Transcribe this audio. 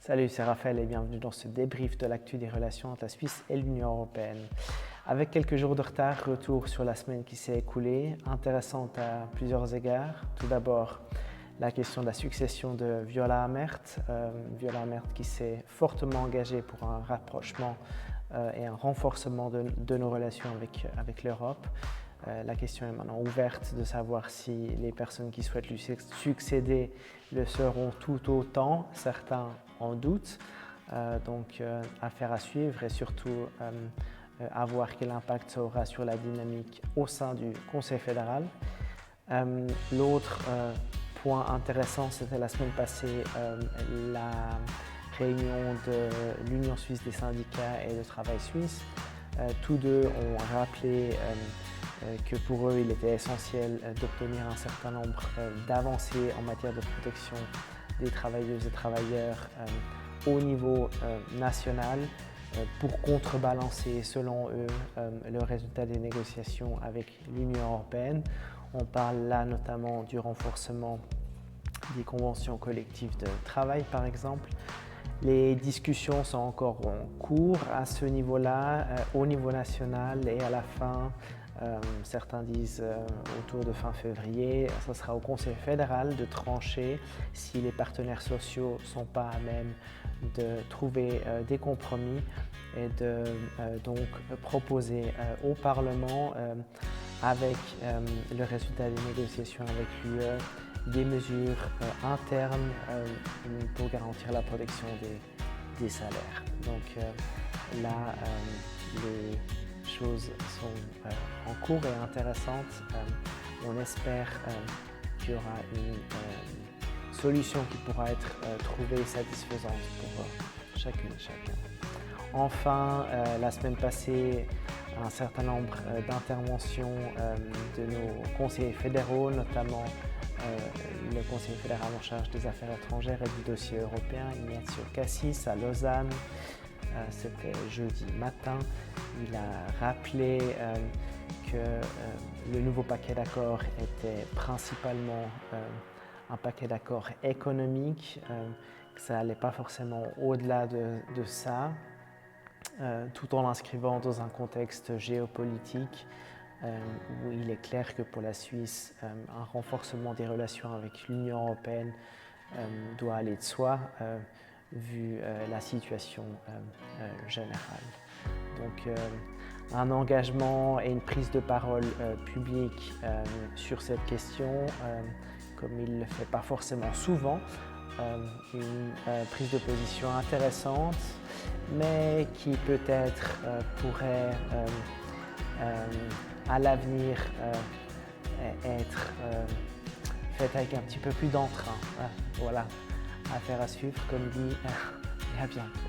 Salut, c'est Raphaël et bienvenue dans ce débrief de l'actu des relations entre la Suisse et l'Union européenne. Avec quelques jours de retard, retour sur la semaine qui s'est écoulée, intéressante à plusieurs égards. Tout d'abord, la question de la succession de Viola Amherd. Viola Amherd qui s'est fortement engagée pour un rapprochement et un renforcement de nos relations avec l'Europe. La question est maintenant ouverte de savoir si les personnes qui souhaitent lui succéder le seront tout autant. Certains en doutent, donc affaire à suivre et surtout à voir quel impact ça aura sur la dynamique au sein du Conseil fédéral. L'autre point intéressant, c'était la semaine passée la réunion de l'Union suisse des syndicats et de travail suisse. Tous deux ont rappelé que pour eux, il était essentiel d'obtenir un certain nombre d'avancées en matière de protection des travailleuses et travailleurs au niveau national pour contrebalancer, selon eux, le résultat des négociations avec l'Union européenne. On parle là notamment du renforcement des conventions collectives de travail, par exemple. Les discussions sont encore en cours à ce niveau-là, au niveau national et à la fin. Certains disent autour de fin février, ce sera au Conseil fédéral de trancher si les partenaires sociaux ne sont pas à même de trouver des compromis et de donc proposer au Parlement, avec le résultat des négociations avec l'UE, des mesures internes pour garantir la protection des salaires. Donc là, les choses sont en cours et intéressantes. On espère qu'il y aura une solution qui pourra être trouvée satisfaisante pour chacune et chacun. Enfin, la semaine passée, un certain nombre d'interventions de nos conseillers fédéraux, notamment le conseiller fédéral en charge des affaires étrangères et du dossier européen, Ignacio Cassis, à Lausanne. C'était jeudi matin. Il a rappelé que le nouveau paquet d'accords était principalement un paquet d'accords économiques, que ça n'allait pas forcément au-delà de ça, tout en l'inscrivant dans un contexte géopolitique où il est clair que pour la Suisse, un renforcement des relations avec l'Union européenne doit aller de soi, vu la situation générale. Donc un engagement et une prise de parole publique sur cette question, comme il ne le fait pas forcément souvent, une prise de position intéressante, mais qui peut-être pourrait à l'avenir être faite avec un petit peu plus d'entrain. Voilà, affaire à suivre, comme dit, et à bientôt.